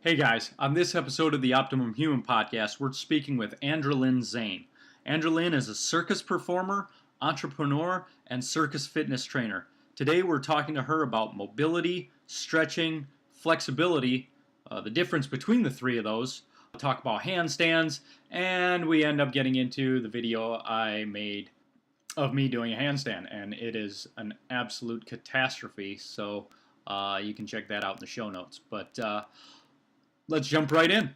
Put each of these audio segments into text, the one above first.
Hey guys, on this episode of the Optimum Human podcast, we're speaking with Andralyn Zayn. Andralyn is a circus performer, entrepreneur, and circus fitness trainer. Today we're talking to her about mobility, stretching, flexibility, the difference between the three of those. We'll talk about handstands, and we end up getting into the video I made of me doing a handstand, and it is an absolute catastrophe, so you can check that out in the show notes. But let's jump right in.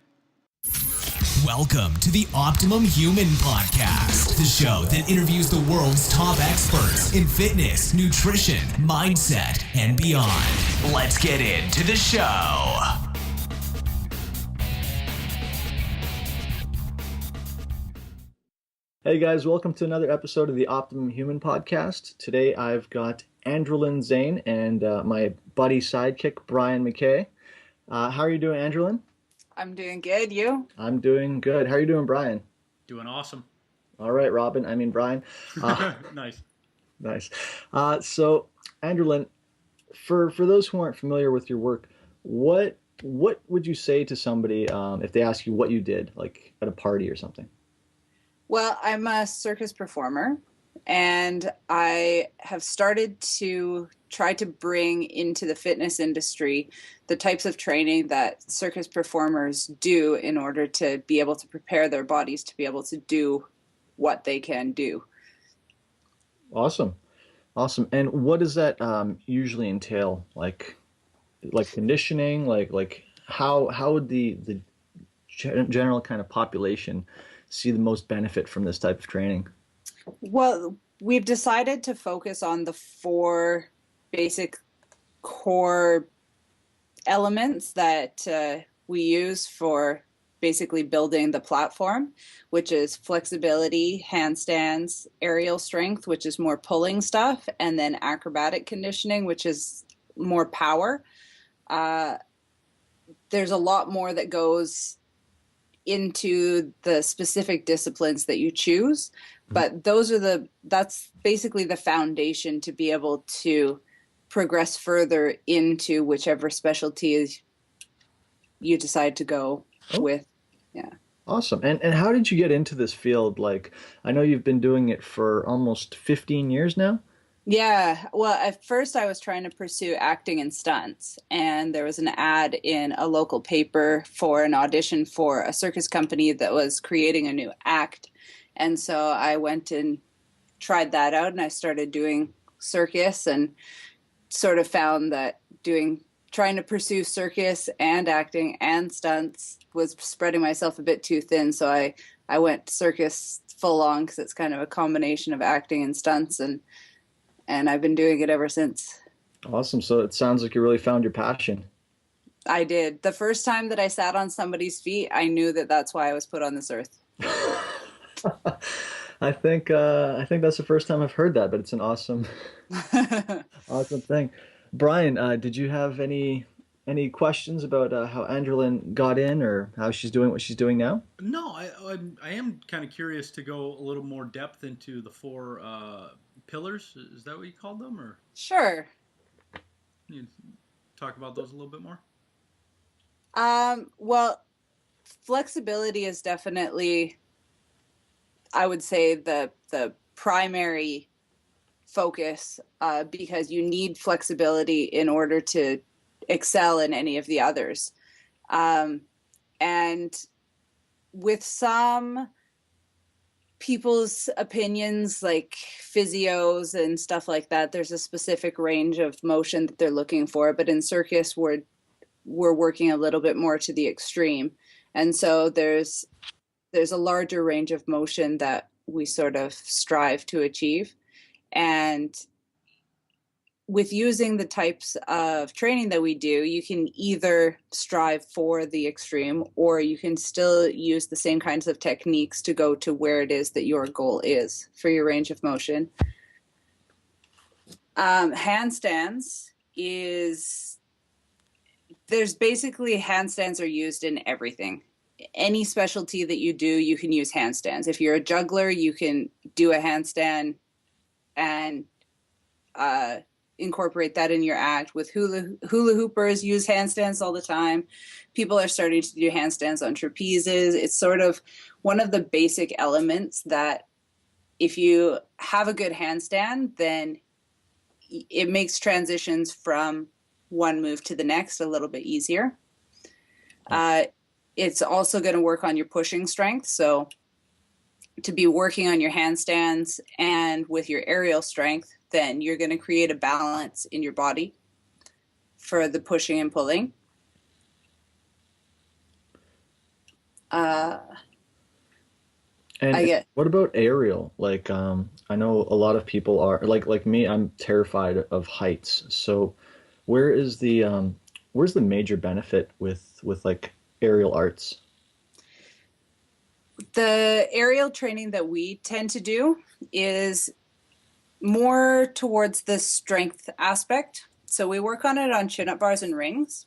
Welcome to the Optimum Human Podcast, the show that interviews the world's top experts in fitness, nutrition, mindset, and beyond. Let's get into the show. Hey guys, welcome to another episode of the Optimum Human Podcast. Today I've got Andralyn Zayn and my buddy sidekick, Brian McKay. How are you doing, Andralyn? I'm doing good. You? I'm doing good. How are you doing, Brian? Doing awesome. All right, Brian. Nice. Nice. So, Andralyn, for those who aren't familiar with your work, what would you say to somebody if they ask you what you did, like at a party or something? Well, I'm a circus performer, and I have started to try to bring into the fitness industry the types of training that circus performers do in order to be able to prepare their bodies to be able to do what they can do. Awesome. And what does that usually entail? Like conditioning, like how would the general kind of population see the most benefit from this type of training? Well, we've decided to focus on the four basic core elements that we use for basically building the platform, which is flexibility, handstands, aerial strength, which is more pulling stuff, and then acrobatic conditioning, which is more power. There's a lot more that goes into the specific disciplines that you choose, but that's basically the foundation to be able to progress further into whichever specialty you decide to go with. Yeah. Awesome. And how did you get into this field? Like, I know you've been doing it for almost 15 years now. Yeah. Well, at first I was trying to pursue acting and stunts, and there was an ad in a local paper for an audition for a circus company that was creating a new act. And so I went and tried that out, and I started doing circus and sort of found that trying to pursue circus and acting and stunts was spreading myself a bit too thin. So I went circus full on because it's kind of a combination of acting and stunts, and I've been doing it ever since. Awesome. So it sounds like you really found your passion. I did. The first time that I sat on somebody's feet, I knew that that's why I was put on this earth. I think that's the first time I've heard that, but it's an awesome thing. Brian, did you have any questions about how Andralyn got in or how she's doing what she's doing now? No, I am kind of curious to go a little more depth into the four pillars. Is that what you called them, or? Sure. Can you talk about those a little bit more? Well, flexibility is definitely, I would say, the primary focus because you need flexibility in order to excel in any of the others. And with some people's opinions, like physios and stuff like that, there's a specific range of motion that they're looking for. But in circus, we're working a little bit more to the extreme. And so there's a larger range of motion that we sort of strive to achieve. And with using the types of training that we do, you can either strive for the extreme, or you can still use the same kinds of techniques to go to where it is that your goal is for your range of motion. Handstands handstands are used in everything. Any specialty that you do, you can use handstands. If you're a juggler, you can do a handstand and incorporate that in your act. With hula hoopers use handstands all the time. People are starting to do handstands on trapezes. It's sort of one of the basic elements that if you have a good handstand, then it makes transitions from one move to the next a little bit easier. It's also going to work on your pushing strength. So to be working on your handstands and with your aerial strength, then you're going to create a balance in your body for the pushing and pulling. And what about aerial? Like, I know a lot of people are like me. I'm terrified of heights. So, where's the major benefit with like aerial arts? The aerial training that we tend to do is more towards the strength aspect. So we work on it on chin-up bars and rings,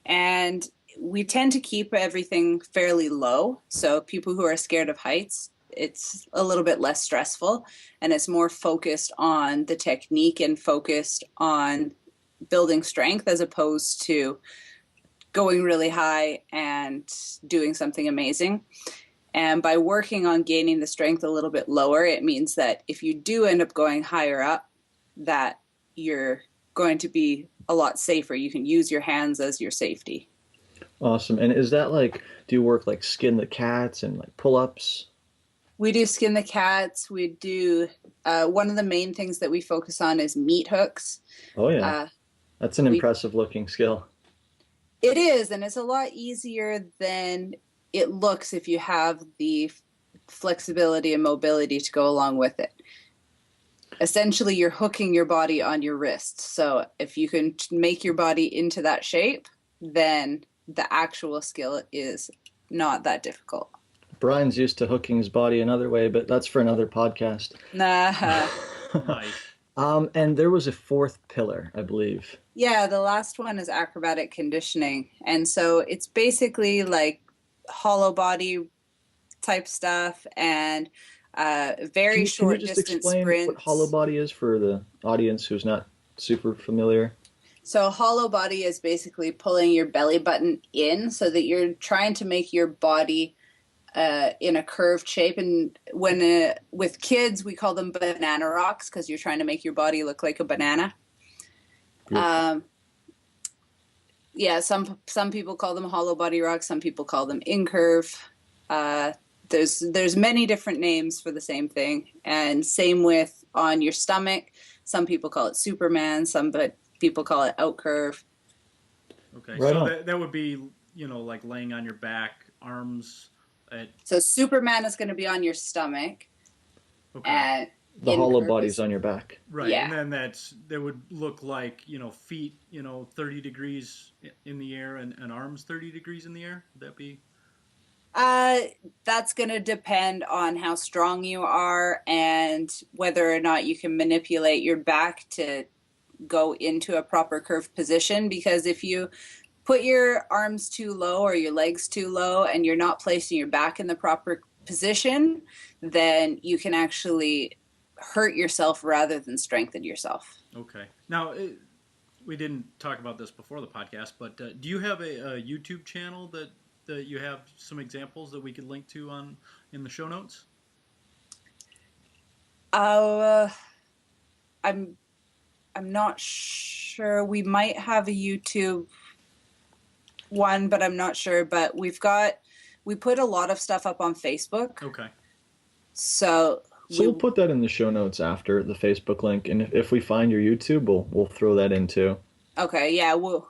and we tend to keep everything fairly low. So people who are scared of heights, it's a little bit less stressful, and it's more focused on the technique and focused on building strength as opposed to going really high and doing something amazing. And by working on gaining the strength a little bit lower, it means that if you do end up going higher up, that you're going to be a lot safer. You can use your hands as your safety. Awesome. And is that like, do you work like skin the cats and like pull-ups? We do skin the cats. We do, one of the main things that we focus on is meat hooks. Oh yeah. That's an impressive looking skill. It is, and it's a lot easier than it looks if you have the flexibility and mobility to go along with it. Essentially, you're hooking your body on your wrist. So if you can make your body into that shape, then the actual skill is not that difficult. Brian's used to hooking his body another way, but that's for another podcast. Nah. Nice. And there was a fourth pillar, I believe. Yeah, the last one is acrobatic conditioning. And so it's basically like hollow body type stuff and very short distance sprints. Can you just explain what hollow body is for the audience who's not super familiar? So hollow body is basically pulling your belly button in so that you're trying to make your body in a curved shape. And when with kids, we call them banana rocks because you're trying to make your body look like a banana. Yeah, some people call them hollow body rocks. Some people call them incurve. There's many different names for the same thing. And same with on your stomach. Some people call it Superman. People call it outcurve. Okay, right so on. that would be, like laying on your back, arms. So Superman is going to be on your stomach. Okay. And the hollow body's on your back. Right, yeah. And then that would look like, feet, 30 degrees in the air and arms 30 degrees in the air. Would that be? That's going to depend on how strong you are and whether or not you can manipulate your back to go into a proper curved position. Because if you put your arms too low or your legs too low and you're not placing your back in the proper position, then you can actually hurt yourself rather than strengthen yourself. Okay. Now, we didn't talk about this before the podcast, but do you have a YouTube channel that you have some examples that we could link to in the show notes? I'm not sure. We might have a YouTube one, but I'm not sure. But we put a lot of stuff up on Facebook. Okay. So we'll put that in the show notes after the Facebook link, and if we find your YouTube, we'll throw that in too. Okay, yeah, we'll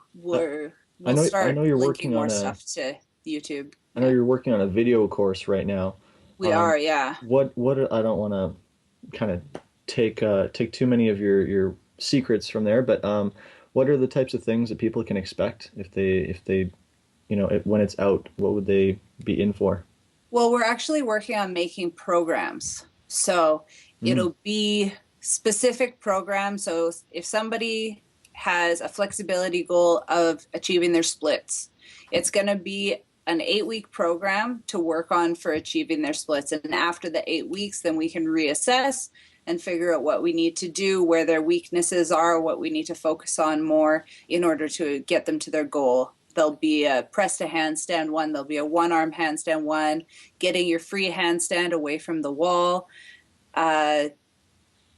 start linking more stuff to YouTube. I know you're working on a video course right now. We are, yeah. What I don't want to kind of take too many of your secrets from there, but what are the types of things that people can expect if they when it's out? What would they be in for? Well, we're actually working on making programs. So it'll be specific programs. So if somebody has a flexibility goal of achieving their splits, it's going to be an 8-week program to work on for achieving their splits. And after the 8 weeks, then we can reassess and figure out what we need to do, where their weaknesses are, what we need to focus on more in order to get them to their goal. There'll be a press to handstand one, there'll be a one-arm handstand one, getting your free handstand away from the wall,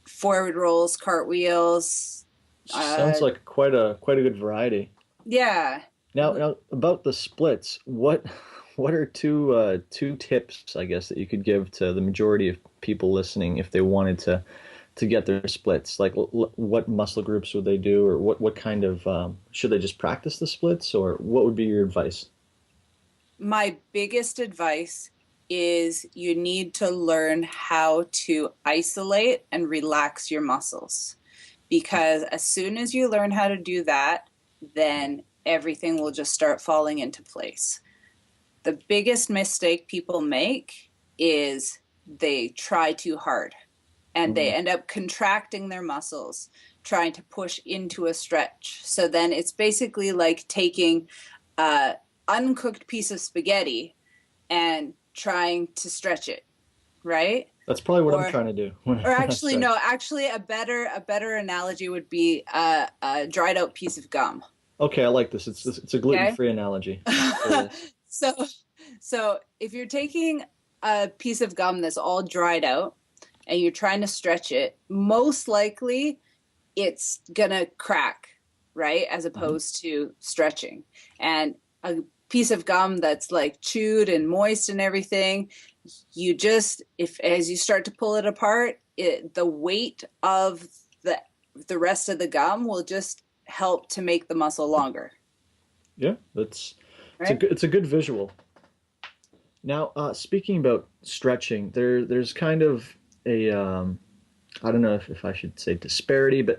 forward rolls, cartwheels. Sounds like quite a good variety. Yeah. Now about the splits, what are two tips, I guess, that you could give to the majority of people listening if they wanted to get their splits? Like, what muscle groups would they do, or what kind of should they just practice the splits, or what would be your advice? My biggest advice is you need to learn how to isolate and relax your muscles, because as soon as you learn how to do that, then everything will just start falling into place. The biggest mistake people make is they try too hard and they end up contracting their muscles, trying to push into a stretch. So then it's basically like taking an uncooked piece of spaghetti and trying to stretch it, right? That's probably what I'm trying to do. Or actually, no, actually a better analogy would be a dried out piece of gum. Okay, I like this. It's a gluten-free analogy. So if you're taking a piece of gum that's all dried out and you're trying to stretch it, most likely it's gonna crack, right? As opposed to stretching. And a piece of gum that's like chewed and moist and everything, you just, as you start to pull it apart, the weight of the rest of the gum will just help to make the muscle longer. Yeah, it's a good visual. Now, speaking about stretching, there's kind of a I don't know if I should say disparity, but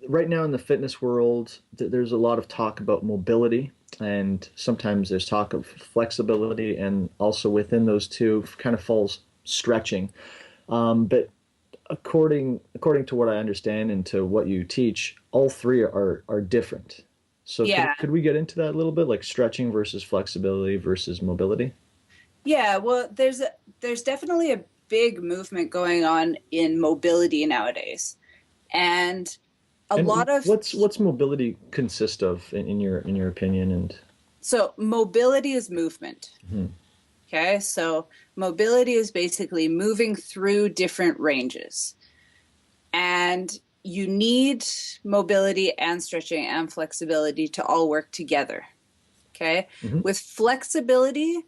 right now in the fitness world, there's a lot of talk about mobility, and sometimes there's talk of flexibility, and also within those two kind of falls stretching. But according to what I understand and to what you teach, all three are different. So could we get into that a little bit, like stretching versus flexibility versus mobility? Yeah, well, there's definitely a big movement going on in mobility nowadays, and lot of what's mobility consist of in your opinion? And so mobility is movement. Mm-hmm. Okay, so mobility is basically moving through different ranges, and you need mobility and stretching and flexibility to all work together. Okay, with flexibility,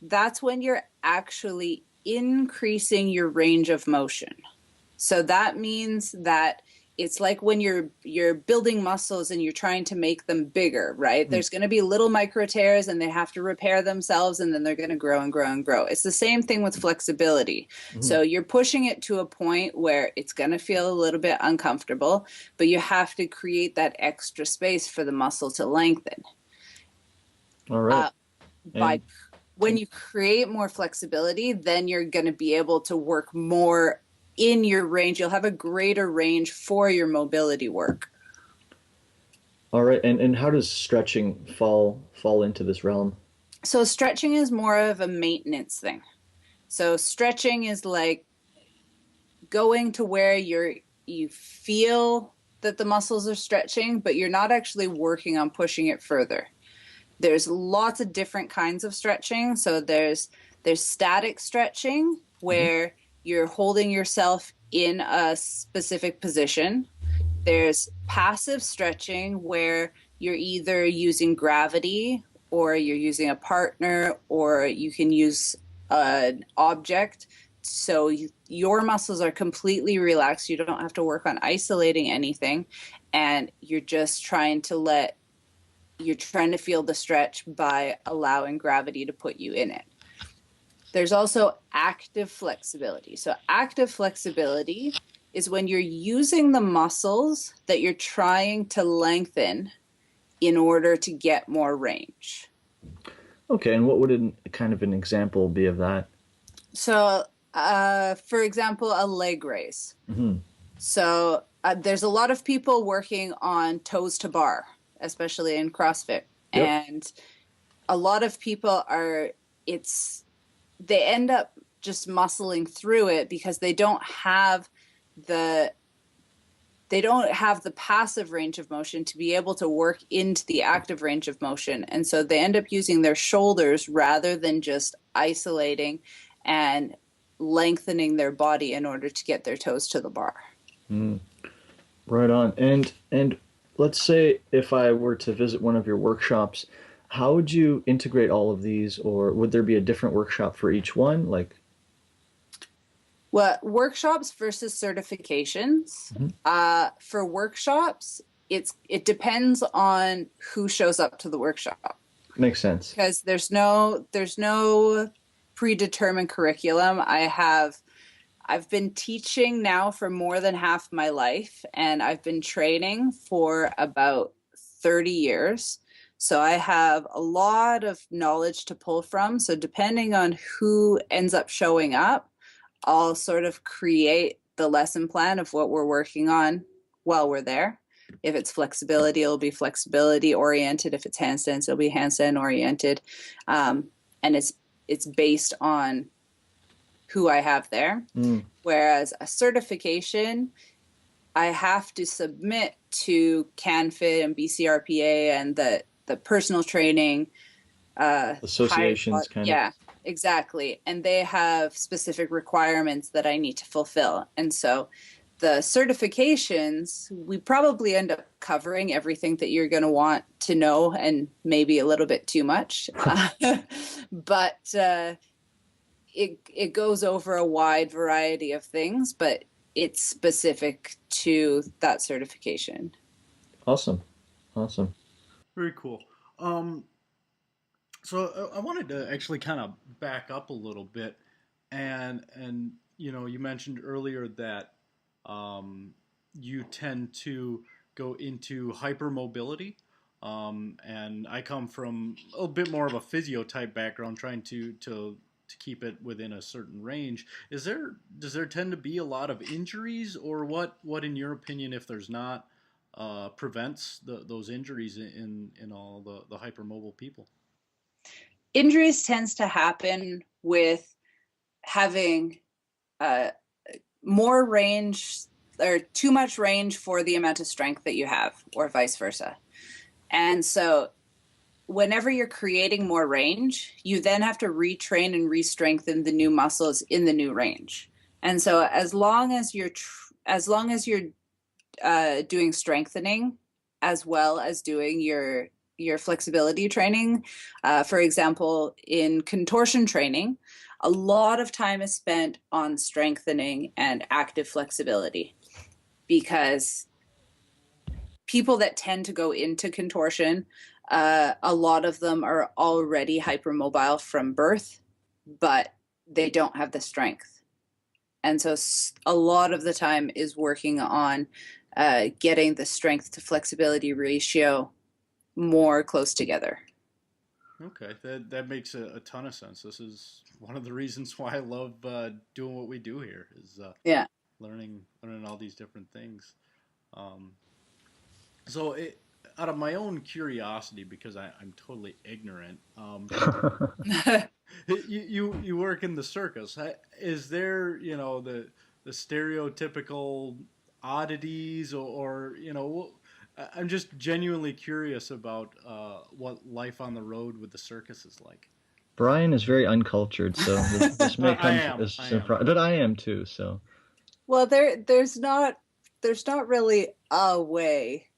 that's when you're actually increasing your range of motion. So that means that it's like when you're building muscles and you're trying to make them bigger, right? There's going to be little micro tears and they have to repair themselves, and then they're going to grow and grow and grow. It's the same thing with flexibility. So you're pushing it to a point where it's going to feel a little bit uncomfortable, but you have to create that extra space for the muscle to lengthen. All right. When you create more flexibility, then you're going to be able to work more in your range. You'll have a greater range for your mobility work. All right. And how does stretching fall into this realm? So stretching is more of a maintenance thing. So stretching is like going to where you feel that the muscles are stretching, but you're not actually working on pushing it further. There's lots of different kinds of stretching. So there's static stretching where you're holding yourself in a specific position. There's passive stretching where you're either using gravity or you're using a partner, or you can use an object. So your muscles are completely relaxed. You don't have to work on isolating anything. And you're just trying to feel the stretch by allowing gravity to put you in it. There's also active flexibility. So active flexibility is when you're using the muscles that you're trying to lengthen in order to get more range. Okay, and what would kind of an example be of that? So, for example, a leg raise. So there's a lot of people working on toes to bar, especially in CrossFit. Yep. And a lot of people they end up just muscling through it because they don't have they don't have the passive range of motion to be able to work into the active range of motion. And so they end up using their shoulders rather than just isolating and lengthening their body in order to get their toes to the bar. Right on. And let's say if I were to visit one of your workshops, how would you integrate all of these, or would there be a different workshop for each one? Like, well, workshops versus certifications. For workshops, it depends on who shows up to the workshop. makes sense. Because there's no predetermined curriculum. I've been teaching now for more than half my life, and I've been training for about 30 years. So I have a lot of knowledge to pull from. So depending on who ends up showing up, I'll sort of create the lesson plan of what we're working on while we're there. If it's flexibility, it'll be flexibility oriented. If it's handstands, it'll be handstand oriented. And it's based on who I have there. Whereas a certification, I have to submit to CanFit and BCRPA and the personal training associations kind of. Yeah, exactly. And they have specific requirements that I need to fulfill. And so the certifications, we probably end up covering everything that you're going to want to know, and maybe a little bit too much. But it goes over a wide variety of things, but it's specific to that certification. Awesome. Very cool. So I wanted to actually kind of back up a little bit, and you mentioned earlier that you tend to go into hypermobility, and I come from a bit more of a physio type background, trying to keep it within a certain range. Does there tend to be a lot of injuries, or what in your opinion, if there's not, prevents those injuries in all the hypermobile people? Injuries tends to happen with having more range or too much range for the amount of strength that you have, or vice versa. And so whenever you're creating more range, you then have to retrain and re-strengthen the new muscles in the new range. And so as long as you're doing strengthening as well as doing your flexibility training, for example, in contortion training, a lot of time is spent on strengthening and active flexibility, because people that tend to go into contortion, a lot of them are already hypermobile from birth, but they don't have the strength. And so a lot of the time is working on getting the strength to flexibility ratio more close together. Okay, that makes a ton of sense. This is one of the reasons why I love doing what we do here, is learning all these different things. So out of my own curiosity, because I'm totally ignorant, you work in the circus. Is there the stereotypical oddities, or I'm just genuinely curious about what life on the road with the circus is like. Brian is very uncultured, so this may come as a surprise. But I am too. So, well, there's not really a way.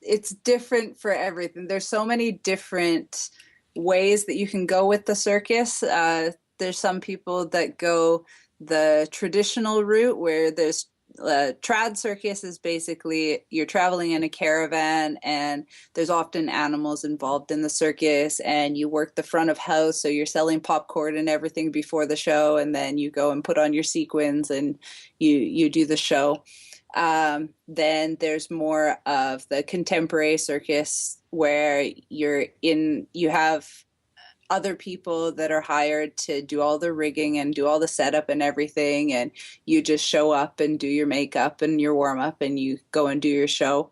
It's different for everything. There's so many different ways that you can go with the circus. There's some people that go the traditional route, where there's trad circus is basically you're traveling in a caravan, and there's often animals involved in the circus, and you work the front of house, so you're selling popcorn and everything before the show, and then you go and put on your sequins and you do the show. Then there's more of the contemporary circus, where you have other people that are hired to do all the rigging and do all the setup and everything, and you just show up and do your makeup and your warm up, and you go and do your show.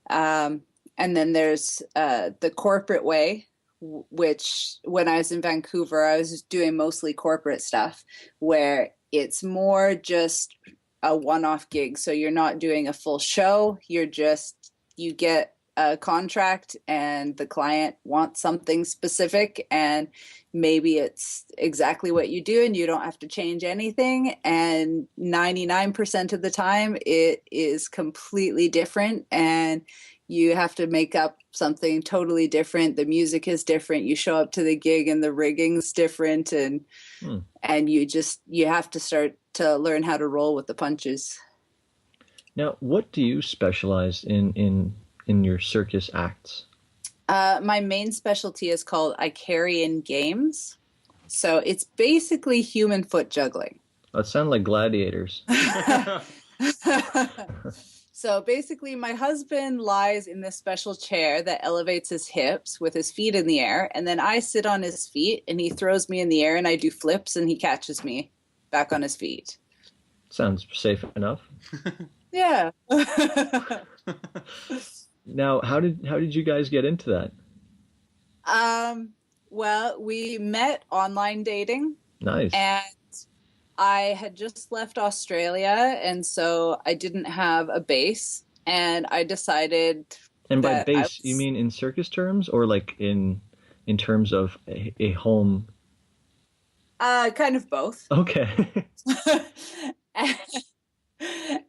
And then there's the corporate way, which when I was in Vancouver, I was doing mostly corporate stuff, where it's more just a one-off gig. So you're not doing a full show. You get a contract and the client wants something specific, and maybe it's exactly what you do and you don't have to change anything. And 99% of the time it is completely different, and you have to make up something totally different. The music is different. You show up to the gig and the rigging's different, and you have to start to learn how to roll with the punches. Now, what do you specialize in your circus acts? My main specialty is called Icarian Games. So it's basically human foot juggling. That sound like gladiators. So basically, my husband lies in this special chair that elevates his hips with his feet in the air. And then I sit on his feet and he throws me in the air and I do flips and he catches me back on his feet. Sounds safe enough. Yeah. Now, how did you guys get into that? Well, we met online dating. Nice. And I had just left Australia, and so I didn't have a base, and I decided. And by base, you mean in circus terms, or like in terms of a home? Kind of both. Okay.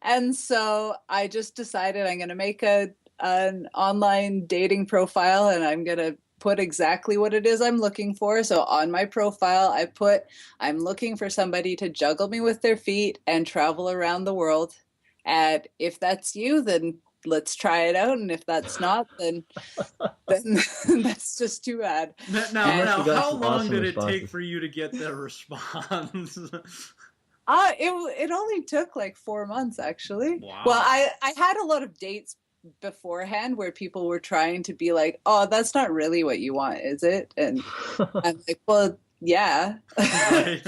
And so I just decided I'm going to make an online dating profile, and I'm going to put exactly what it is I'm looking for. So on my profile, I put, I'm looking for somebody to juggle me with their feet and travel around the world. And if that's you, then let's try it out. And if that's not, then that's just too bad. Now how long did it take for you to get that response? It only took like 4 months, actually. Wow. Well, I had a lot of dates beforehand where people were trying to be like, oh, that's not really what you want, is it? And I'm like, well, yeah. Right.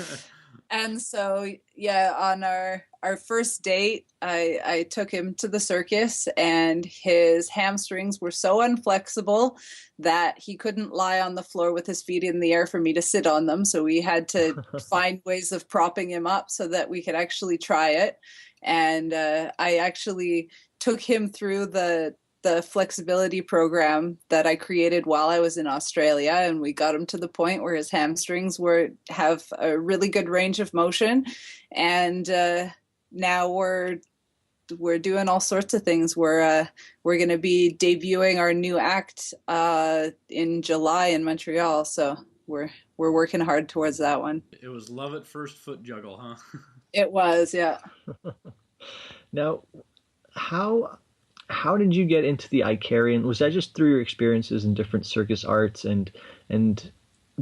And so, yeah, on our first date, I took him to the circus, and his hamstrings were so unflexible that he couldn't lie on the floor with his feet in the air for me to sit on them. So we had to find ways of propping him up so that we could actually try it. And I actually took him through the flexibility program that I created while I was in Australia, and we got him to the point where his hamstrings have a really good range of motion. And now we're doing all sorts of things. We're going to be debuting our new act in July in Montreal, so we're working hard towards that one. It was love at first foot juggle, huh? It was, yeah. Now, how did you get into the Icarian? Was that just through your experiences in different circus arts and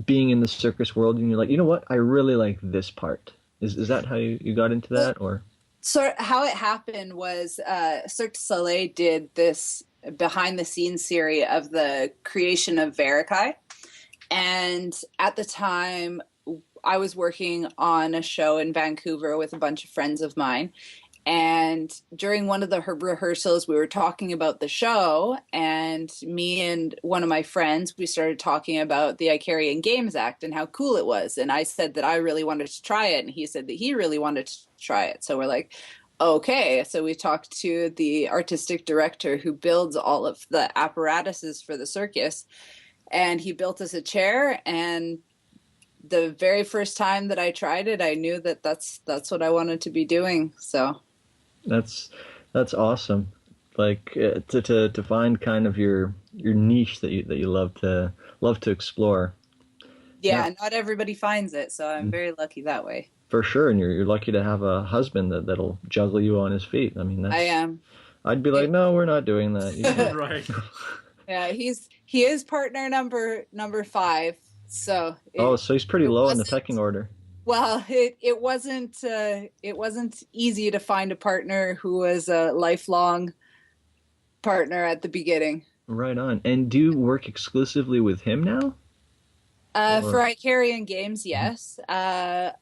being in the circus world, and you're like, you know what, I really like this part? Is that how you got into that, or? So how it happened was Cirque du Soleil did this behind-the-scenes series of the creation of Verikai. And at the time, I was working on a show in Vancouver with a bunch of friends of mine. And during one of the rehearsals, we were talking about the show, and me and one of my friends, we started talking about the Icarian Games Act and how cool it was. And I said that I really wanted to try it, and he said that he really wanted to try it. So we're like, okay. So we talked to the artistic director who builds all of the apparatuses for the circus, and he built us a chair. And the very first time that I tried it, I knew that that's what I wanted to be doing. So that's awesome. Like to find kind of your niche that you love to explore. Yeah, not everybody finds it, so I'm very lucky that way. For sure, and you're lucky to have a husband that'll juggle you on his feet. I mean, I am. I'd be like, no, we're not doing that. Right. Yeah, he is partner number 5. So so he's pretty low in the pecking order. Well, it wasn't easy to find a partner who was a lifelong partner at the beginning. Right on. And do you work exclusively with him now? For Icarian Games, yes. I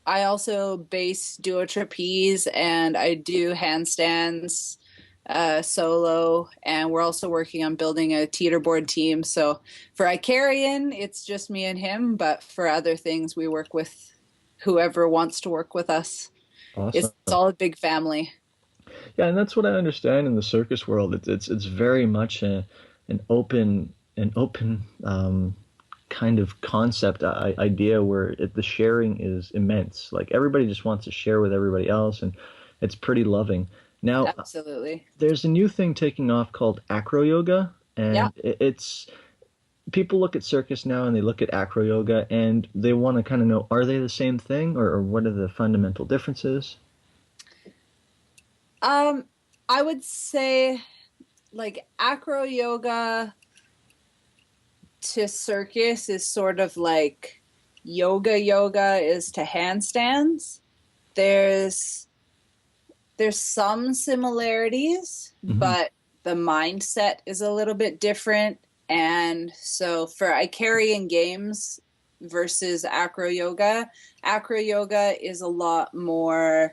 also base duo trapeze, and I do handstands solo, and we're also working on building a teeterboard team. So for Icarian, it's just me and him, but for other things, we work with whoever wants to work with us. Awesome. It's all a big family. Yeah, and that's what I understand in the circus world. It's very much an open kind of concept idea where the sharing is immense. Like everybody just wants to share with everybody else, and it's pretty loving. Now, Absolutely. there's a new thing taking off called acro yoga, and Yeah. it's people look at circus now and they look at acro yoga and they want to kind of know, are they the same thing, or what are the fundamental differences? I would say like acro yoga to circus is sort of like yoga is to handstands. There's some similarities, but the mindset is a little bit different. And so for Icarian games versus acro yoga is a lot more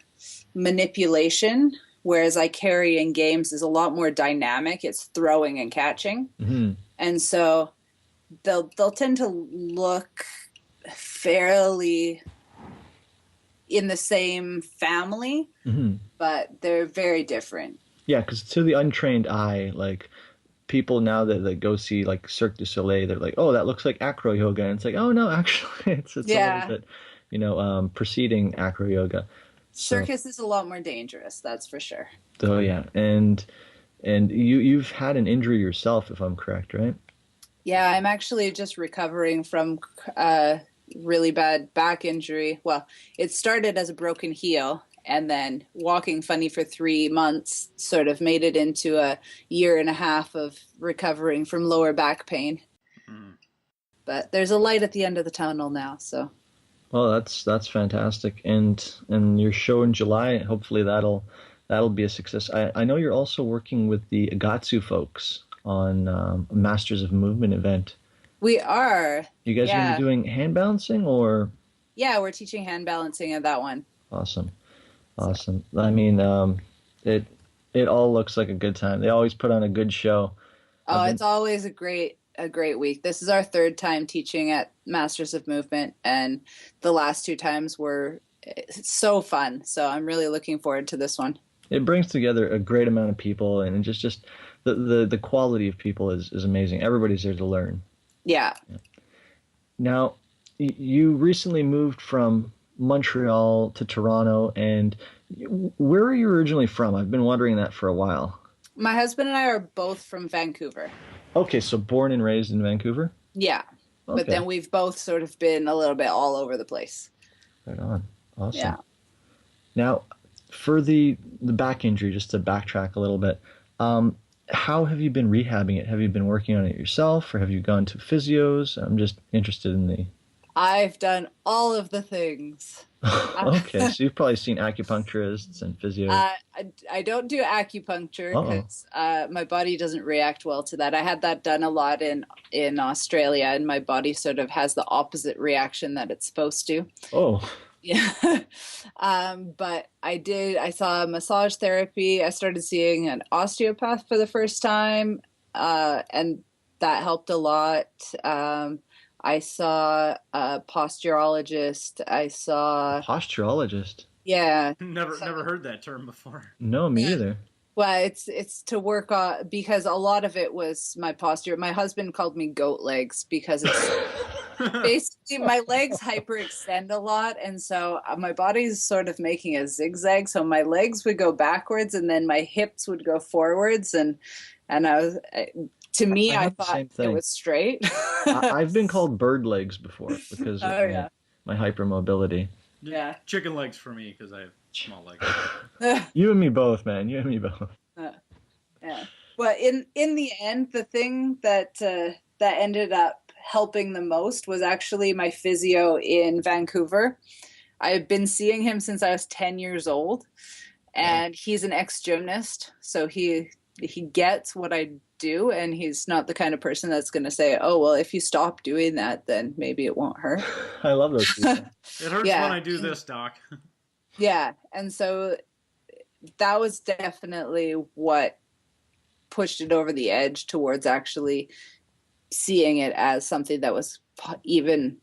manipulation, whereas Icarian games is a lot more dynamic. It's throwing and catching. And so they'll tend to look fairly in the same family, but they're very different. Yeah, because to the untrained eye, like people now that go see like Cirque du Soleil, they're like, oh, that looks like acro yoga, and it's like, oh no, actually, it's a little bit, preceding acro yoga. Circus is a lot more dangerous, that's for sure. Oh yeah, and you've had an injury yourself, if I'm correct, right? Yeah, I'm actually just recovering from a really bad back injury. Well, it started as a broken heel, and then walking funny for 3 months sort of made it into a year and a half of recovering from lower back pain. But there's a light at the end of the tunnel now, so. Well, that's fantastic, and your show in July, hopefully that'll be a success. I know you're also working with the Agatsu folks on a Masters of Movement event. We are. You guys are going to be doing hand balancing, or? Yeah, we're teaching hand balancing at that one. Awesome. I mean, it all looks like a good time. They always put on a good show. Oh, it's always a great week. This is our third time teaching at Masters of Movement, and the last 2 times were so fun. So I'm really looking forward to this one. It brings together a great amount of people, and just the quality of people is amazing. Everybody's there to learn. Yeah. Now, you recently moved from Montreal to Toronto, and where are you originally from? I've been wondering that for a while. My husband and I are both from Vancouver. Okay, so born and raised in Vancouver? Yeah. Okay. But then we've both sort of been a little bit all over the place. Right on. Awesome. Yeah. Now, for the back injury, just to backtrack a little bit, how have you been rehabbing it? Have you been working on it yourself, or have you gone to physios? I'm just interested in the... I've done all of the things. Okay, so you've probably seen acupuncturists and physios. I don't do acupuncture because my body doesn't react well to that. I had that done a lot in Australia, and my body sort of has the opposite reaction that it's supposed to. Oh. Yeah. But I saw massage therapy. I started seeing an osteopath for the first time, and that helped a lot. I saw a posturologist. Posturologist? Yeah. Never heard that term before. No, me either. Well, it's to work on, because a lot of it was my posture. My husband called me goat legs because it's basically my legs hyperextend a lot, and so my body's sort of making a zigzag. So my legs would go backwards, and then my hips would go forwards, and to me, I thought it was straight. I've been called bird legs before because of my hypermobility. Yeah. Chicken legs for me because I have small legs. You and me both, man. You and me both. Yeah. Well, in the end, the thing that ended up helping the most was actually my physio in Vancouver. I've been seeing him since I was 10 years old, and he's an ex-gymnast, so he gets what I do, and he's not the kind of person that's going to say, oh, well, if you stop doing that, then maybe it won't hurt. I love those people. It hurts when I do this, Doc. Yeah, and so that was definitely what pushed it over the edge towards actually seeing it as something that was even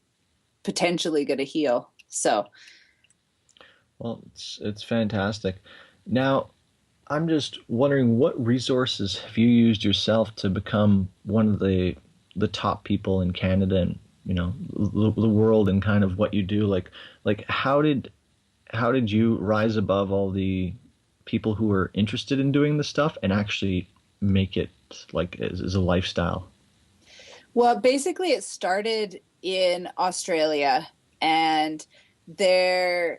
potentially going to heal. So, Well, it's fantastic. Now, I'm just wondering, what resources have you used yourself to become one of the top people in Canada and, the world and kind of what you do? Like how did you rise above all the people who are interested in doing this stuff and actually make it like as a lifestyle? Well, basically, it started in Australia, and there's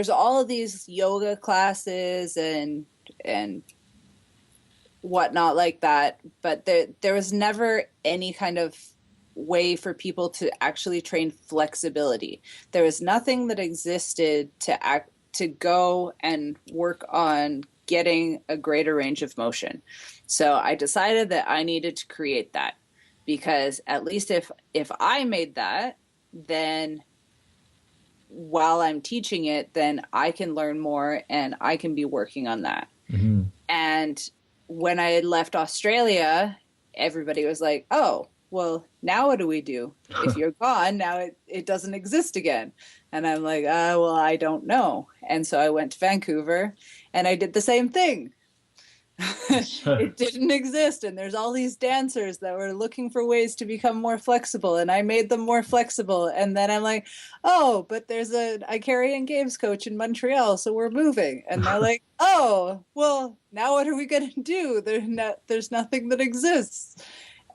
all of these yoga classes and whatnot like that, but there was never any kind of way for people to actually train flexibility. There was nothing that existed to go and work on getting a greater range of motion. So I decided that I needed to create that, because at least if I made that, then while I'm teaching it, then I can learn more and I can be working on that. Mm-hmm. And when I had left Australia, everybody was like, oh, well, now what do we do? If you're gone, now it doesn't exist again. And I'm like, well, I don't know. And so I went to Vancouver and I did the same thing. It didn't exist, and there's all these dancers that were looking for ways to become more flexible, and I made them more flexible. And then I'm like, oh, but there's a Icarian Games coach in Montreal, so we're moving. And they're like, oh, well, now what are we gonna do? There's nothing that exists.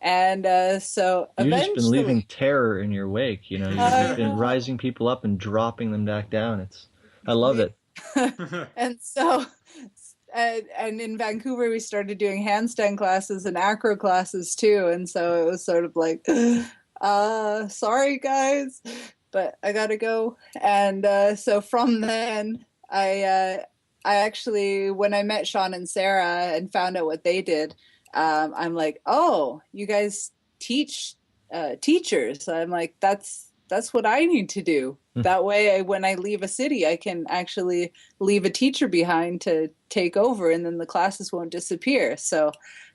And so you've eventually, just been leaving terror in your wake. You've been rising people up and dropping them back down. I love it. And so and in Vancouver, we started doing handstand classes and acro classes too. And so it was sort of like, sorry guys, but I gotta go. And so from then, I actually, when I met Sean and Sarah and found out what they did, I'm like, oh, you guys teach teachers. I'm like, that's what I need to do. That way, when I leave a city, I can actually leave a teacher behind to take over, and then the classes won't disappear. So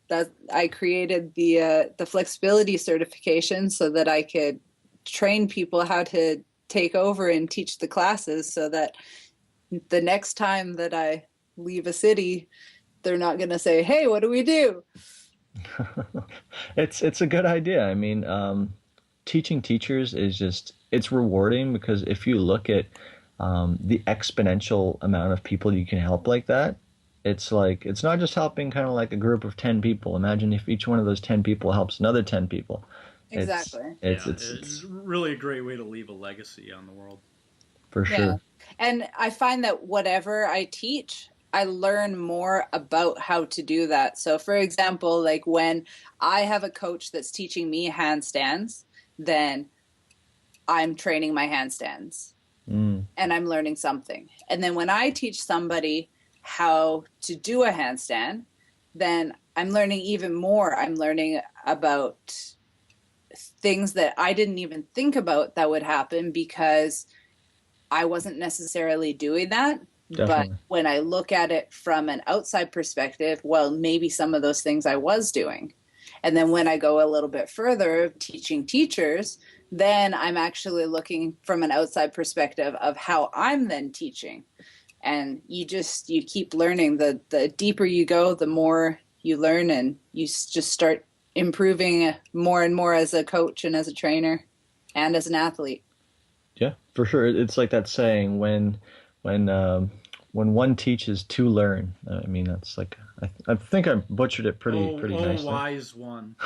that I created the flexibility certification so that I could train people how to take over and teach the classes, so that the next time that I leave a city, they're not going to say, hey, what do we do? It's a good idea. I mean, teaching teachers is it's rewarding, because if you look at the exponential amount of people you can help like that, it's like, it's not just helping kind of like a group of 10 people. Imagine if each one of those 10 people helps another 10 people. Exactly. It's really a great way to leave a legacy on the world. For sure. Yeah. And I find that whatever I teach, I learn more about how to do that. So for example, like when I have a coach that's teaching me handstands, then I'm training my handstands and I'm learning something. And then when I teach somebody how to do a handstand, then I'm learning even more. I'm learning about things that I didn't even think about that would happen, because I wasn't necessarily doing that. Definitely. But when I look at it from an outside perspective, well, maybe some of those things I was doing. And then when I go a little bit further, teaching teachers, then I'm actually looking from an outside perspective of how I'm then teaching. And you keep learning. The deeper you go, the more you learn, and you just start improving more and more as a coach and as a trainer and as an athlete. Yeah, for sure. It's like that saying, when one teaches, two learn. I mean, that's like, I think I butchered it pretty nicely. Wise one.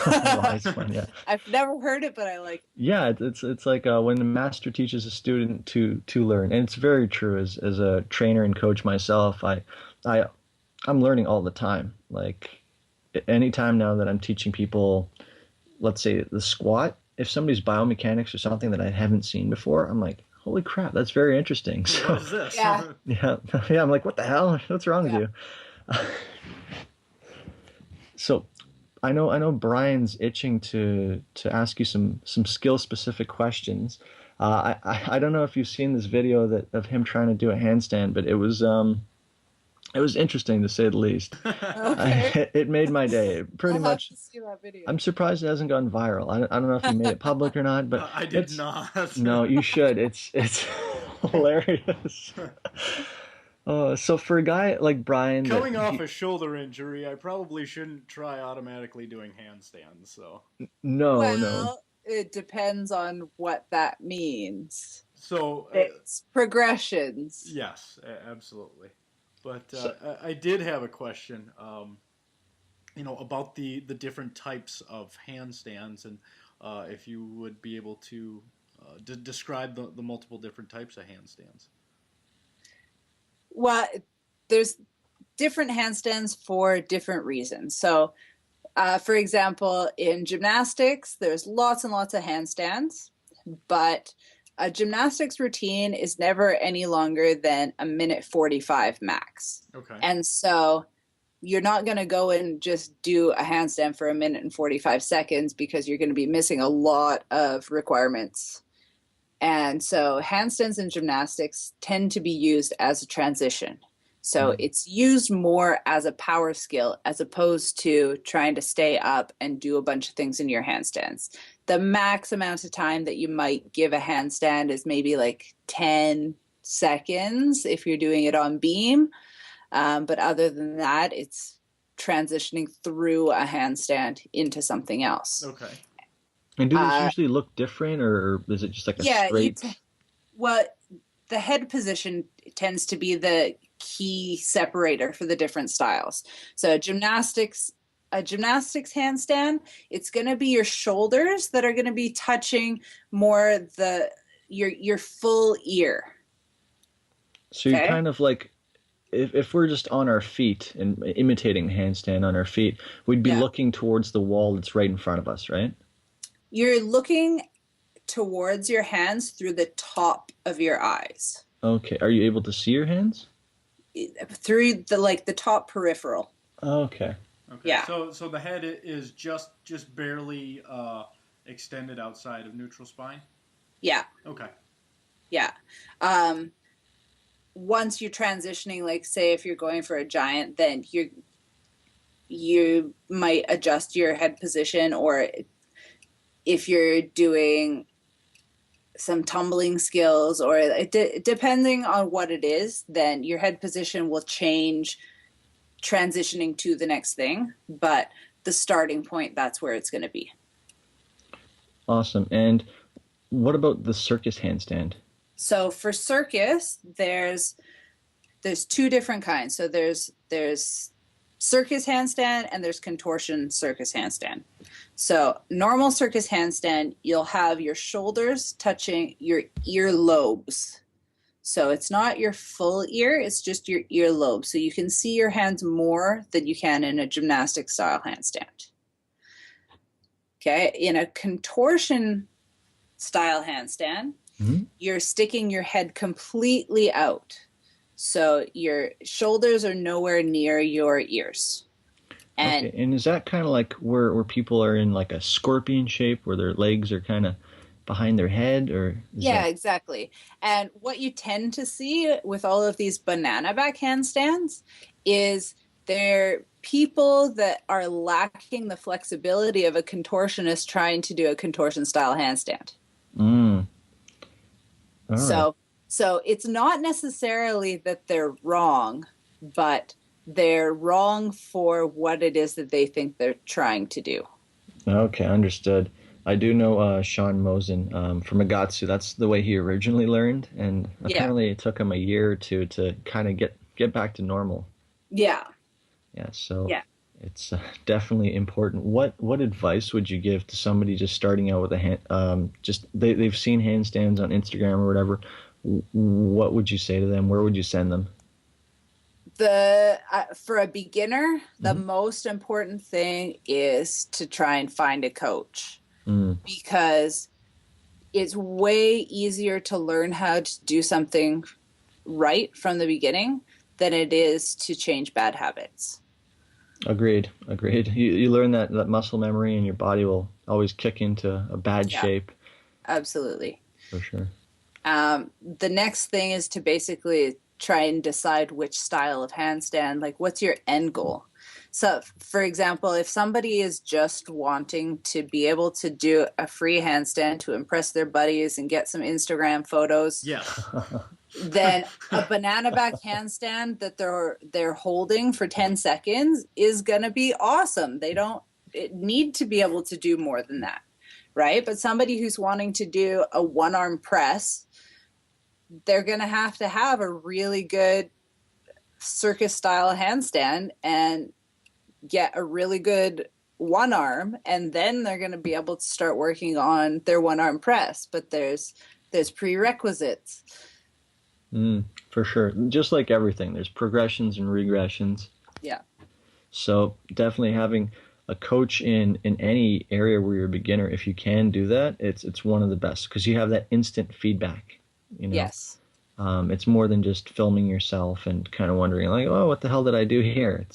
Wise one, yeah. I've never heard it, but I like it. Yeah, it's like when the master teaches a student to learn, and it's very true. As a trainer and coach myself, I'm learning all the time. Like anytime now that I'm teaching people, let's say the squat, if somebody's biomechanics or something that I haven't seen before, I'm like, holy crap, that's very interesting. So, what is this? Yeah. yeah. I'm like, what the hell? What's wrong with you? So, I know Brian's itching to ask you some skill specific questions. I don't know if you've seen this video of him trying to do a handstand, but it was interesting to say the least. Okay. It made my day. Pretty much. Have to see that video. I'm surprised it hasn't gone viral. I don't know if you made it public or not, but I did not. No, you should. It's Hilarious. So for a guy like Brian, Coming off a shoulder injury, I probably shouldn't try automatically doing handstands. So, no. Well, it depends on what that means. so It's progressions. yes, absolutely. But So, I did have a question, about the different types of handstands, and if you would be able to describe the multiple different types of handstands. Well, there's different handstands for different reasons. So, for example, in gymnastics, there's lots and lots of handstands, but a gymnastics routine is never any longer than a minute 45 max. Okay. And so you're not going to go and just do a handstand for a minute and 45 seconds because you're going to be missing a lot of requirements. And so handstands in gymnastics tend to be used as a transition. So it's used more as a power skill as opposed to trying to stay up and do a bunch of things in your handstands. The max amount of time that you might give a handstand is maybe like 10 seconds if you're doing it on beam. But other than that, it's transitioning through a handstand into something else. Okay. and do these usually look different, or is it just like a straight? Well, the head position tends to be the key separator for the different styles. So a gymnastics handstand, it's going to be your shoulders that are going to be touching more your full ear. So you're kind of like, if we're just on our feet and imitating the handstand on our feet, we'd be looking towards the wall that's right in front of us, right? You're looking towards your hands through the top of your eyes. Okay. Are you able to see your hands? Through the top peripheral. Okay. Okay. Yeah. So the head is just barely extended outside of neutral spine. Yeah. Okay. Yeah. Once you're transitioning, like say if you're going for a giant, then you might adjust your head position, or if you're doing some tumbling skills, or depending on what it is, then your head position will change transitioning to the next thing. But the starting point, that's where it's going to be. Awesome. And what about the circus handstand? So for circus, there's two different kinds. So there's circus handstand and there's contortion circus handstand. So normal circus handstand, you'll have your shoulders touching your earlobes. So it's not your full ear, it's just your earlobe. So you can see your hands more than you can in a gymnastic style handstand. Okay, in a contortion style handstand, you're sticking your head completely out. So your shoulders are nowhere near your ears. And, and is that kind of like where people are in like a scorpion shape, where their legs are kind of behind their head, or? Exactly. And what you tend to see with all of these banana back handstands is they're people that are lacking the flexibility of a contortionist trying to do a contortion style handstand. All right. So it's not necessarily that they're wrong, but they're wrong for what it is that they think they're trying to do. Okay, understood. I do know Sean Mosen from Agatsu. That's the way he originally learned, and apparently it took him a year or two to kind of get back to normal. Yeah. Yeah. So it's definitely important. What advice would you give to somebody just starting out with a hand? They've seen handstands on Instagram or whatever. What would you say to them? Where would you send them? For a beginner, the most important thing is to try and find a coach, because it's way easier to learn how to do something right from the beginning than it is to change bad habits. Agreed. You learn that muscle memory, and your body will always kick into a bad shape. Absolutely. For sure. The next thing is to basically try and decide which style of handstand, like what's your end goal? So, for example, if somebody is just wanting to be able to do a free handstand to impress their buddies and get some Instagram photos, Yes. then a banana back handstand that they're holding for 10 seconds is going to be awesome. They don't need to be able to do more than that, right? But somebody who's wanting to do a one-arm press, they're going to have a really good circus style handstand and get a really good one arm, and then they're going to be able to start working on their one arm press. But there's prerequisites. For sure. Just like everything, there's progressions and regressions. Yeah. So definitely having a coach in any area where you're a beginner, if you can do that, it's one of the best, because you have that instant feedback. Yes. It's more than just filming yourself and kind of wondering like, oh, what the hell did I do here?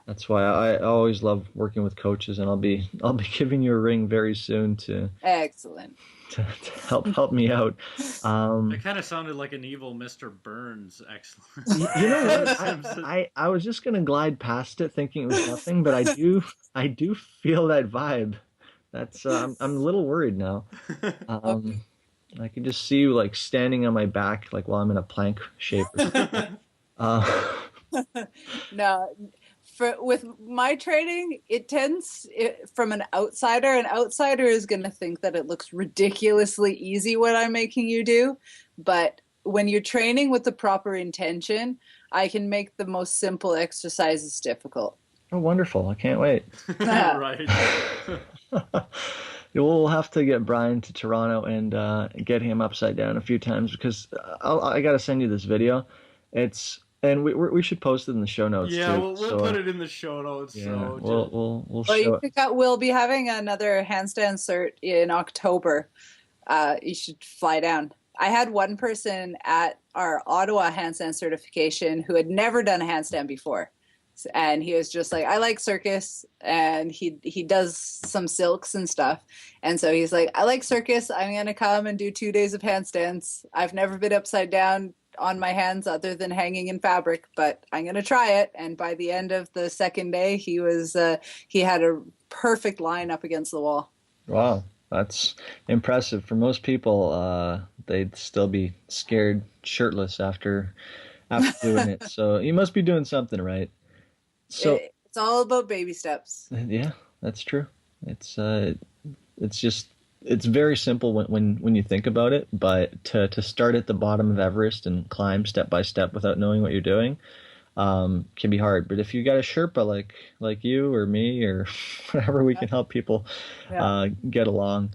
That's why I always love working with coaches, and I'll be giving you a ring very soon to Excellent. to help me out. It kind of sounded like an evil Mr. Burns. Excellent. You know what? I was just gonna glide past it thinking it was nothing, but I do feel that vibe. That's I'm a little worried now. I can just see you like standing on my back, like while I'm in a plank shape. No, with my training, from an outsider is going to think that it looks ridiculously easy what I'm making you do. But when you're training with the proper intention, I can make the most simple exercises difficult. Oh, wonderful. I can't wait. Right. We'll have to get Brian to Toronto and get him upside down a few times, because I got to send you this video. And we should post it in the show notes. Yeah, too. we'll put it in the show notes. Yeah, So we'll show it. We'll be having another handstand cert in October. You should fly down. I had one person at our Ottawa handstand certification who had never done a handstand before. And he was just like, I like circus, and he does some silks and stuff. And so he's like, I like circus. I'm going to come and do 2 days of handstands. I've never been upside down on my hands other than hanging in fabric, but I'm going to try it. And by the end of the second day, he had a perfect line up against the wall. Wow, that's impressive. For most people, they'd still be scared shirtless after doing it. So you must be doing something right. So it's all about baby steps. Yeah, that's true. It's very simple when you think about it, but to start at the bottom of Everest and climb step by step without knowing what you're doing can be hard. But if you got a Sherpa like you or me or whatever, we can help people get along.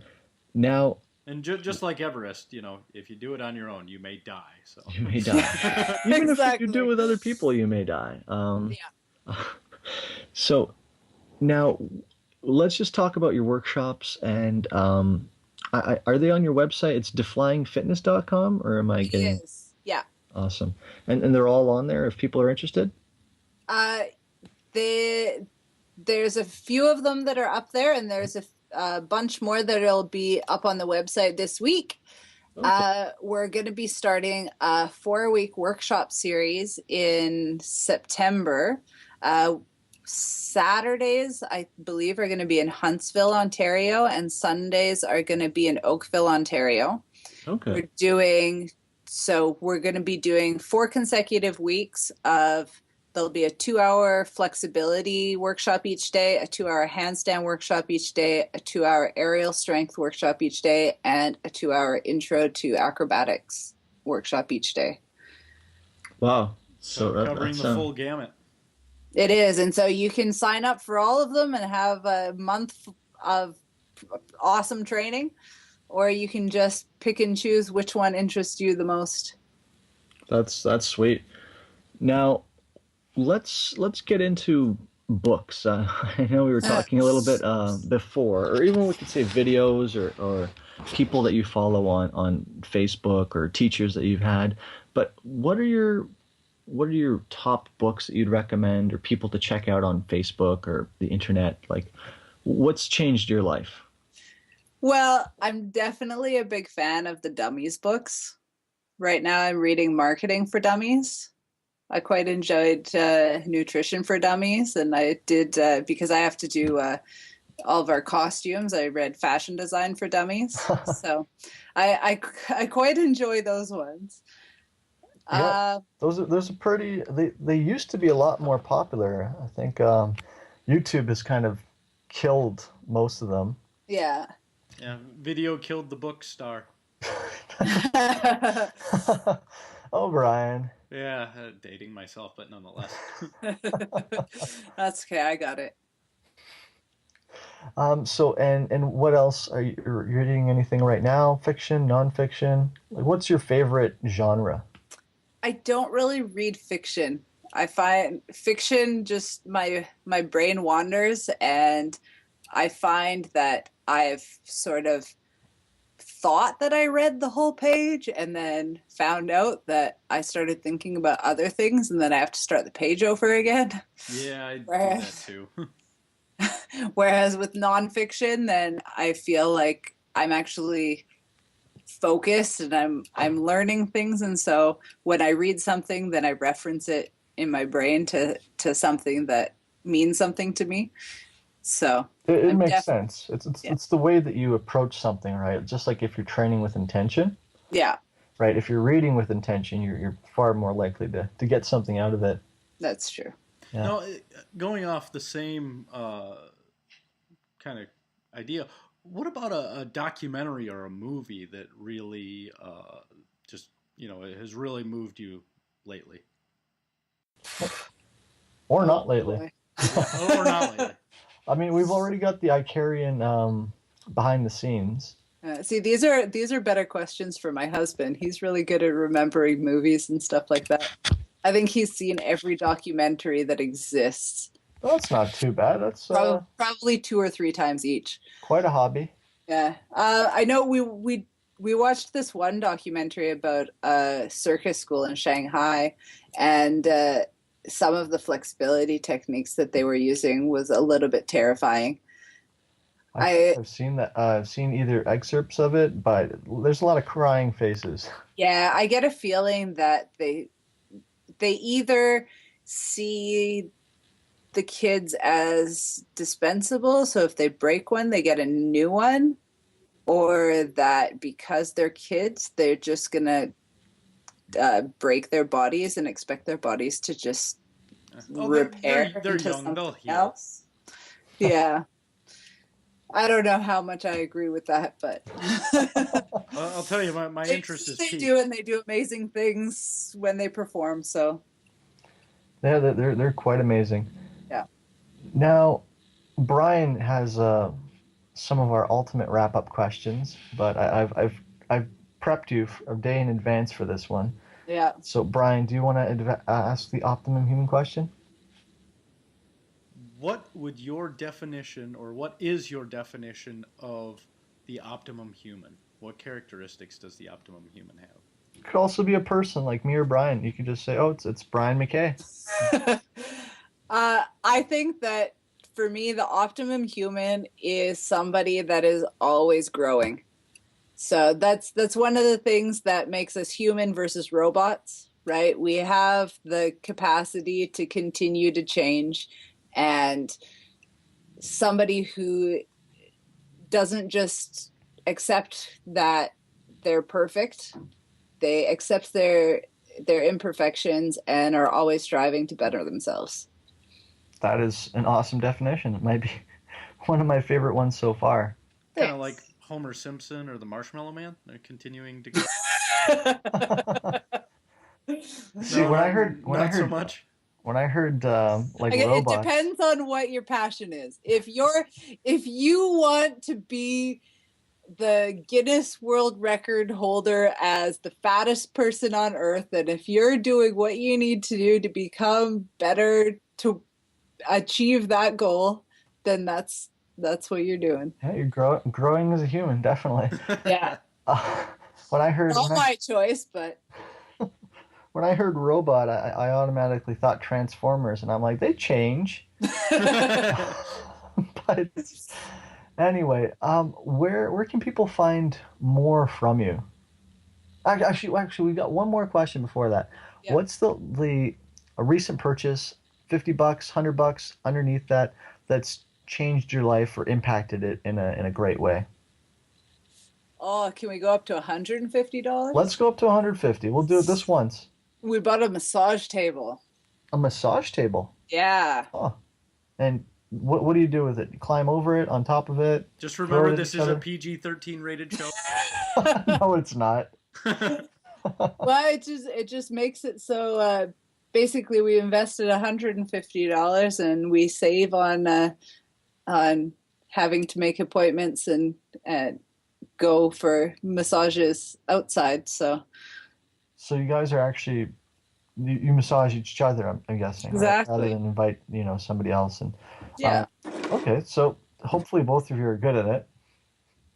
Now, and just like Everest, if you do it on your own, you may die. So you may die. Even if you do it with other people, you may die. So now let's just talk about your workshops, and are they on your website? It's deflyingfitness.com, or am I getting? It is. Yeah. Awesome. And they're all on there if people are interested? There's a few of them that are up there, and there's a bunch more that'll be up on the website this week. Okay. We're going to be starting a 4-week workshop series in September. Saturdays, I believe, are going to be in Huntsville, Ontario, and Sundays are going to be in Oakville, Ontario. Okay. We're going to be doing 4 consecutive weeks there'll be a 2-hour flexibility workshop each day, a 2-hour handstand workshop each day, a 2-hour aerial strength workshop each day, and a 2-hour intro to acrobatics workshop each day. Wow. So covering the full gamut. It is. And so you can sign up for all of them and have a month of awesome training, or you can just pick and choose which one interests you the most. That's sweet. Now, let's get into books. I know we were talking a little bit before, or even we could say videos or people that you follow on Facebook or teachers that you've had. But what are your top books that you'd recommend, or people to check out on Facebook or the internet? Like, what's changed your life? Well, I'm definitely a big fan of the Dummies books. Right now I'm reading Marketing for Dummies. I quite enjoyed Nutrition for Dummies, and I did because I have to do all of our costumes. I read Fashion Design for Dummies, so I quite enjoy those ones. Yeah, those are pretty. They used to be a lot more popular. I think YouTube has kind of killed most of them. Yeah. Yeah, video killed the book star. Oh, Brian. Yeah, dating myself, but nonetheless. That's okay. I got it. So and what else are you reading? Anything right now? Fiction, nonfiction? Like, what's your favorite genre? I don't really read fiction. I find fiction just my brain wanders, and I find that I've sort of thought that I read the whole page and then found out that I started thinking about other things, and then I have to start the page over again. Yeah, I do that too. Whereas with nonfiction, then I feel like I'm actually focused and I'm learning things, and so when I read something, then I reference it in my brain to something that means something to me. So it makes sense. It's the way that you approach something, right? Just like if you're training with intention. Yeah. Right. If you're reading with intention, you're far more likely to get something out of it. That's true. Yeah. Now, going off the same kind of idea, what about a documentary or a movie that really just, has really moved you lately? Or not lately. Or not lately. I mean, we've already got the Icarian behind the scenes. See, these are better questions for my husband. He's really good at remembering movies and stuff like that. I think he's seen every documentary that exists. Well, that's not too bad. That's probably 2 or 3 times each. Quite a hobby. Yeah, I know. We watched this one documentary about a circus school in Shanghai, and some of the flexibility techniques that they were using was a little bit terrifying. I've seen that. I've seen either excerpts of it, but there's a lot of crying faces. Yeah, I get a feeling that they either see the kids as dispensable, so if they break one, they get a new one, or that because they're kids, they're just gonna break their bodies and expect their bodies to just repair. They're into young. They'll heal. else. Yeah. I don't know how much I agree with that, but I'll tell you, my interest is peaked. They do amazing things when they perform. So Yeah, they're quite amazing. Yeah. Now, Brian has some of our ultimate wrap-up questions, but I've prepped you a day in advance for this one. Yeah. So, Brian, do you want to ask the optimum human question? What would your definition, or what is your definition of the optimum human? What characteristics does the optimum human have? It could also be a person like me or Brian. You could just say, "Oh, it's Brian McKay." I think that for me, the optimum human is somebody that is always growing. So that's one of the things that makes us human versus robots, right? We have the capacity to continue to change, and somebody who doesn't just accept that they're perfect, they accept their imperfections and are always striving to better themselves. That is an awesome definition. It might be one of my favorite ones so far. Kind of like Homer Simpson or the Marshmallow Man. They're continuing to go. See, when I heard so much. When I heard like Again, robots, it depends on what your passion is. If you want to be the Guinness World Record holder as the fattest person on earth, and if you're doing what you need to do to become better to achieve that goal, then that's what you're doing. Yeah, you're growing as a human, definitely. Yeah. When I heard Not my choice, but when I heard robot, I automatically thought Transformers, and I'm like, they change. But anyway, where can people find more from you? Actually, we got one more question before that. Yeah. What's the a recent purchase, $50, $100 underneath that's changed your life or impacted it in a great way? Oh, can we go up to $150? Let's go up to 150. We'll do it this once. We bought a massage table. A massage table. Yeah. Oh. And what do you do with it? You climb over it, on top of it? Just remember, this is a PG-13 rated show. No, it's not. Well, it just makes it so basically we invested $150 and we save on having to make appointments and go for massages outside. So you guys are actually you massage each other, I'm guessing, exactly, right? Rather than invite somebody else. And yeah. Okay, so hopefully both of you are good at it.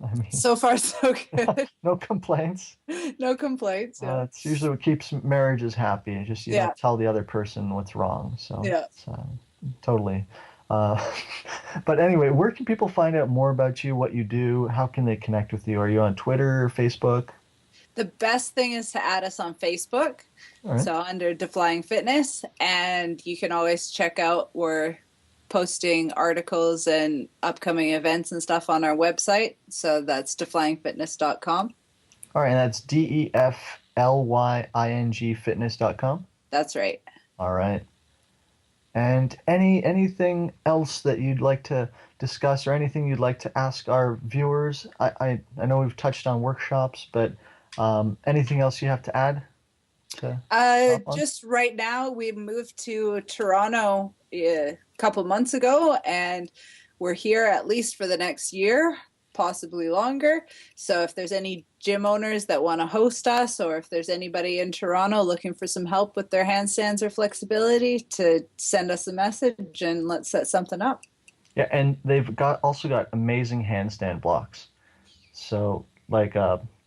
I mean, so far so good. No complaints. No complaints. Yeah. It's usually what keeps marriages happy. It's just you don't tell the other person what's wrong. So yeah, it's, totally. But anyway, where can people find out more about you, what you do? How can they connect with you? Are you on Twitter or Facebook? The best thing is to add us on Facebook. Right. So under Defying Fitness, and you can always check out, we're posting articles and upcoming events and stuff on our website. So that's defyingfitness.com. All right, and that's DEFLYING fitness.com? That's right. All right. And anything else that you'd like to discuss or anything you'd like to ask our viewers? I know we've touched on workshops, but anything else you have to add? Just right now, we moved to Toronto a couple months ago, and we're here at least for the next year, possibly longer. So if there's any gym owners that want to host us, or if there's anybody in Toronto looking for some help with their handstands or flexibility, to send us a message and let's set something up. Yeah, and they've also got amazing handstand blocks. So like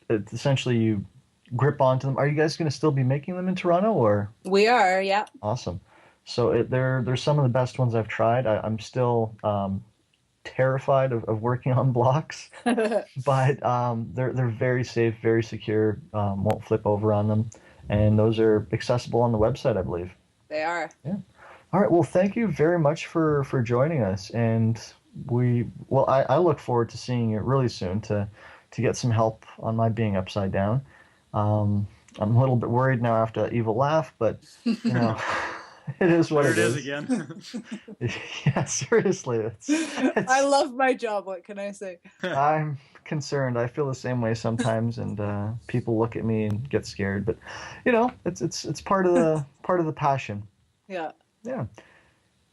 it's essentially you grip onto them. Are you guys going to still be making them in Toronto, or? We are, yeah. Awesome. So they're some of the best ones I've tried. I'm still terrified of working on blocks, but they're very safe, very secure, won't flip over on them, and those are accessible on the website, I believe. They are. Yeah. All right. Well, thank you very much for joining us, and I look forward to seeing you really soon to get some help on my being upside down. I'm a little bit worried now after that evil laugh, but you know. It is what it is. There it is again. Yeah, seriously. It's, I love my job. What can I say? I'm concerned. I feel the same way sometimes, and people look at me and get scared. But you know, it's part of the passion. Yeah. Yeah.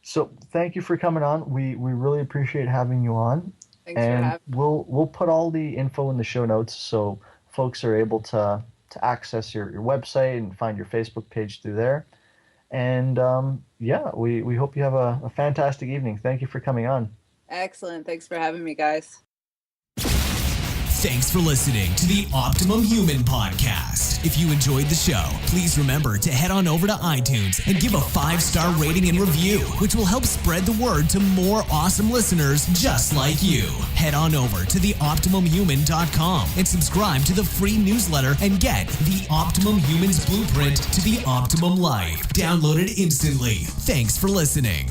So thank you for coming on. We really appreciate having you on. Thanks for having me. We'll put all the info in the show notes so folks are able to access your website and find your Facebook page through there. And we hope you have a fantastic evening. Thank you for coming on. Excellent. Thanks for having me, guys. Thanks for listening to the Optimum Human Podcast. If you enjoyed the show, please remember to head on over to iTunes and give a 5-star rating and review, which will help spread the word to more awesome listeners just like you. Head on over to theoptimumhuman.com and subscribe to the free newsletter and get the Optimum Human's Blueprint to the Optimum Life. Download it instantly. Thanks for listening.